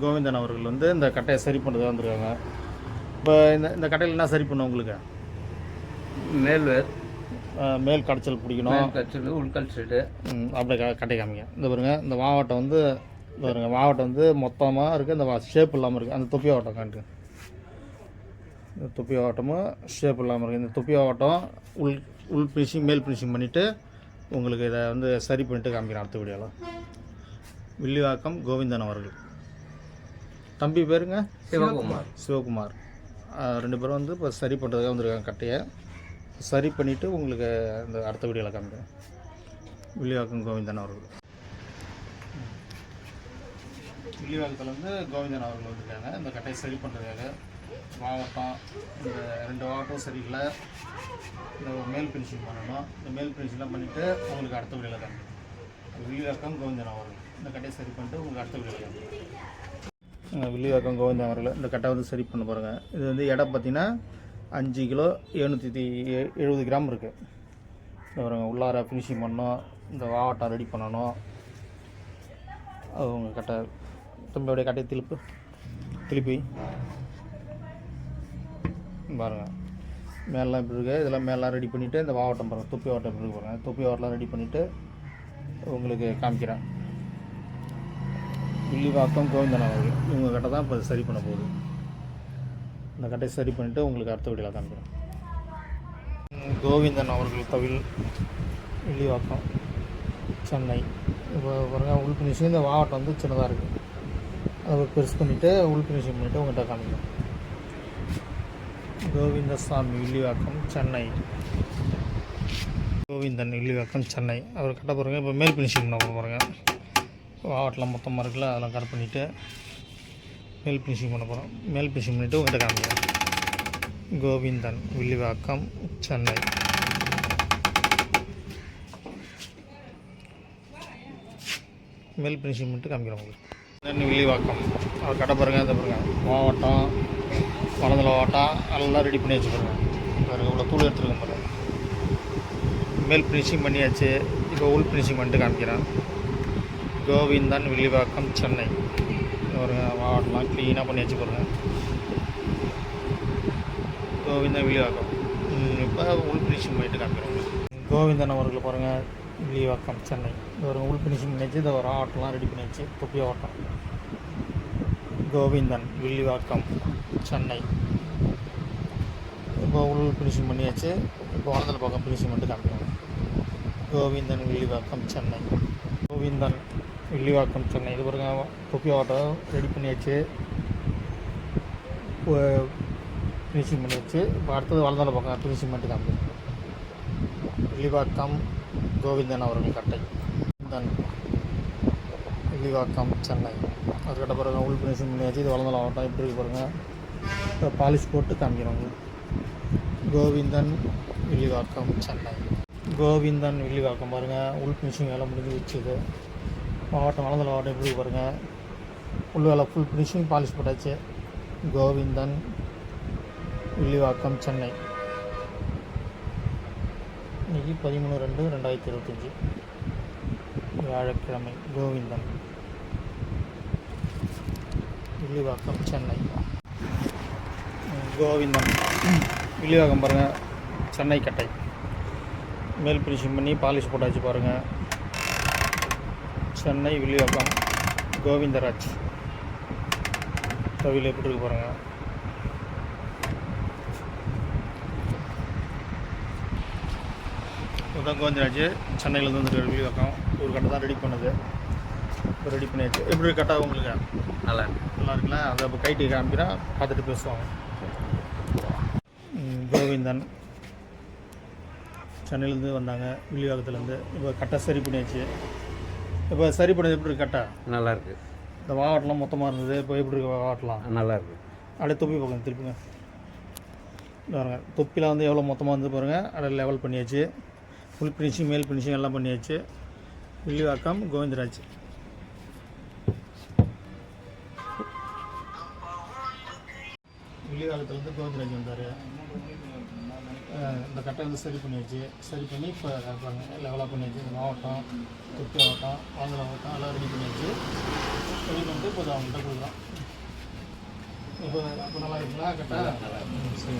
கோவிந்தன் அவர்கள் இந்த கட்டையை சரி பண்ணுறதா வந்திருக்காங்க. இப்போ இந்த கட்டையில் என்ன சரி பண்ணும் உங்களுக்கு? மேல் கடைச்சல் பிடிக்கணும், கடைச்சல் உள்கடைச்சல். அப்படியே கட்டை காமிங்க. இந்த பாருங்க, இந்த மாவட்டம் பாருங்க, மாவட்டம் மொத்தமாக இருக்குது, இந்த ஷேப் இல்லாமல் இருக்குது. அந்த தொப்பி ஆவட்டம் காட்டுங்க. இந்த தொப்பி ஆவட்டமும் ஷேப் இல்லாமல் இருக்குது. இந்த தொப்பி ஆவட்டம் உள் ஃபினிஷிங் மேல் ஃபினிஷிங் பண்ணிவிட்டு உங்களுக்கு இதை சரி பண்ணிவிட்டு காமிக்கிறேன் அடுத்த வீடியோவில். வில்லிவாக்கம் கோவிந்தன் அவர்கள். தம்பி பேருங்க சிவகுமார். 2 பேரும் இப்போ சரி பண்ணுறதுக்காக வந்திருக்காங்க. கட்டையை சரி பண்ணிவிட்டு உங்களுக்கு இந்த அடுத்த வீடியோவில் காமிக்கிறேன். வில்லிவாக்கம் கோவிந்தன் அவர்கள். வில்லிவாக்கத்தில் கோவிந்தன் அவர்கள் வந்திருக்காங்க இந்த கட்டையை சரி பண்ணுறதுக்காக. மாவட்டம் இந்த 2 மாவட்டம் சரியில்லை, இந்த மேல் ஃபினிஷிங் பண்ணணும். இந்த மேல் ஃபினிஷிங்லாம் பண்ணிவிட்டு உங்களுக்கு அடுத்த வீடியோவில் காமிக்கிறேன். வில்லிவாக்கம் கோவிந்தன் அவர்கள் இந்த கட்டையை சரி பண்ணிட்டு உங்களுக்கு அடுத்த வீடியோவில் காமிக்கிறேன். வில்லிவாக்கம் கோவிந்தன் அவர்கள் இந்த கட்டை சரி பண்ண போகிறாங்க. இது எடை பார்த்திங்கன்னா 5 கிலோ 770 கிராம் இருக்குது. இந்த பாருங்க, உள்ளார ஃபினிஷிங் பண்ணணும், இந்த வாவட்டம் ரெடி பண்ணணும். அது உங்கள் கட்டை தம்பியோடைய கட்டையை திருப்பி பாருங்கள். மேலாம் இப்படி இருக்குது, இதெல்லாம் மேலாம் ரெடி பண்ணிவிட்டு இந்த வாவட்டம் பாருங்கள், தொப்பி வாட்டம் எப்படி இருக்கு பாருங்கள். தொப்பி வாட்டெலாம் ரெடி பண்ணிவிட்டு உங்களுக்கு காமிக்கிறேன். வில்லிவாக்கம் கோவிந்தன் அவர்கள் இவங்க கட்டை தான் இப்போ சரி பண்ண போகுது. இந்த கட்டையை சரி பண்ணிவிட்டு உங்களுக்கு அடுத்த வீடியோவில் காமிக்கிறேன். கோவிந்தன் அவர்கள் தவில், வில்லிவாக்கம், சென்னை. இப்போ பாருங்கள், உள் ஃபினிஷிங் இந்த மாவட்டம் சின்னதாக இருக்குது, அதை பெருசு பண்ணிவிட்டு உள் ஃபினிஷிங் பண்ணிவிட்டு உங்கள்கிட்ட காமிக்கிறேன். கோவிந்தசாமி வில்லிவாக்கம் சென்னை. கோவிந்தன் வில்லிவாக்கம் சென்னை. அவர் கட்ட பாருங்கள். இப்போ மேல் ஃபினிஷிங் பண்ண பாருங்கள். வாவட்டில் மொத்தமாக இருக்குல்ல, அதெல்லாம் கட் பண்ணிவிட்டு மேல் ஃபினிஷிங் பண்ண போகிறோம். மேல் ஃபினிஷிங் பண்ணிவிட்டு உங்கள்கிட்ட காமிக்கிறேன். கோவிந்தன் வில்லிவாக்கம் சென்னை. மேல் ஃபினிஷிங் பண்ணிட்டு காமிக்கிறோம் உங்களுக்கு. வில்லிவாக்கம் அவர் கட்ட பாருங்கள். இந்த பாருங்கள், மாவட்டம் வலதில் வாட்டம் எல்லாம் ரெடி பண்ணி வச்சு பாருங்கள். பாருங்கள், இவ்வளோ தூள் எடுத்துருக்கோம் பாருங்கள். மேல் ஃபினிஷிங் பண்ணியாச்சு. இப்போ உள் ஃபினிஷிங் பண்ணிட்டு காமிக்கிறேன். கோவிந்தன் வில்லிவாக்கம் சென்னை. ஒரு மாவட்டம்லாம் க்ளீனாக பண்ணி வச்சு பாருங்கள். கோவிந்தன் வில்லிவாக்கம். இப்போ உள் ஃபினிஷிங் பண்ணிட்டு காமிக்கிறோம். கோவிந்தன் அவர்கள் பாருங்கள், வில்லிவாக்கம் சென்னை. ஒரு உள் ஃபினிஷிங் பண்ணிச்சு, இந்த ஒரு ஆட்டம்லாம் ரெடி பண்ணி வச்சு தொப்பி ஆட்டம். கோவிந்தன் வில்லிவாக்கம் சென்னை. இப்போ உள் ஃபினிஷிங் பண்ணியாச்சு. இப்போ வலதில் பக்கம் ஃபினிஷிங் பண்ணிட்டு காமிக்கிறோம். கோவிந்தன் வில்லிவாக்கம் சென்னை. கோவிந்தன் வில்லிவாக்கம் சென்னை. இது பாருங்க, தொப்பி ஆட்டம் ரெடி பண்ணியாச்சு, ஃபினிஷிங் பண்ணியாச்சு. இப்போ அடுத்தது வலதில் பக்கம் ஃபினிஷிங் பண்ணிட்டு காமிக்கிறோம். வில்லிவாக்கம் கோவிந்தன் அவர்கள் கட்டை. கோவிந்தன் வில்லிவாக்கம் சென்னை. அதுக்கிட்ட பாருங்கள், உள் ஃபினிஷிங் பண்ணியாச்சு. இது வளர்ந்தாலும் ஆகட்டும் எப்படி இருக்கு பாருங்கள். இப்போ பாலிஷ் போட்டு காமிக்கிறோங்க. கோவிந்தன் வில்லிவாக்கம் சென்னை. கோவிந்தன் வில்லிவாக்கம் பாருங்கள், உள் ஃபினிஷிங் வேலை முடிஞ்சு வச்சுது. மாவட்டம் வளர்ந்தாலும் ஆகட்டும் எப்படி பாருங்கள். உள் வேலை ஃபுல் ஃபினிஷிங் பாலிஷ் போட்டாச்சு. கோவிந்தன் வில்லிவாக்கம் சென்னை. இன்றைக்கி 13/2/2025 வியாழக்கிழமை. கோவிந்தன் வில்லிவாக்கம் சென்னை. கோவிந்தன் வில்லிவாக்கம் பாருங்கள், சென்னை கட்டை. மேல் ஃபினிஷிங் பண்ணி பாலிஷ் போட்டாச்சு பாருங்கள். சென்னை வில்லிவாக்கம் கோவிந்தராஜ் தவியில் எப்படி இருக்கு பாருங்கள். இதுதான் கோவிந்தராஜ் சென்னையிலேருந்து வந்துருக்கு. வில்லிவாக்கம் ஒரு கட்டை தான் ரெடி பண்ணது. இப்போ ரெடி பண்ணியாச்சு. எப்படி கட்டா உங்களுக்கு? நல்லா இருக்குல்ல? அதை இப்போ கைட்டு காமிக்கிறேன், பார்த்துட்டு பேசுவாங்க. கோவிந்தன் சென்னையிலேருந்து வந்தாங்க, வில்லிவாக்கத்துலேருந்து. இப்போ கட்டை சரி பண்ணியாச்சு. இப்போ சரி பண்ணது எப்படி இருக்கு? கட்டை நல்லாயிருக்கு. இந்த வாவட்டெலாம் மொத்தமாக இருந்தது, இப்போ எப்படி இருக்கு வாவட்டெலாம்? நல்லாயிருக்கு. அப்படியே தொப்பி பார்க்கணும், திருப்பிங்க பாருங்க. தொப்பிலாம் எவ்வளோ மொத்தமாக வந்து பாருங்கள். அப்படியே லெவல் பண்ணியாச்சு. ஃபுல் ஃபினிஷிங் மேல் ஃபினிஷிங் எல்லாம் பண்ணியாச்சு. வில்லிவாக்கம் கோவிந்தராஜ். வில்லிவாக்கத்துலேருந்து கோவிந்தராஜ் வந்தார். இந்த கட்டை வந்து சரி பண்ணியாச்சு. சரி பண்ணி இப்போ லெவலாக பண்ணியாச்சு. இந்த மாவட்டம், தொட்டி ஆவட்டம், ஆந்திர ஆவட்டம் எல்லாம் ரெடி பண்ணியாச்சு. ரெடி பண்ணிட்டு இப்போ அவங்கள்ட்ட கொடுக்குறோம். இப்போ நல்லா இருக்குங்களா கட்டை? சரி.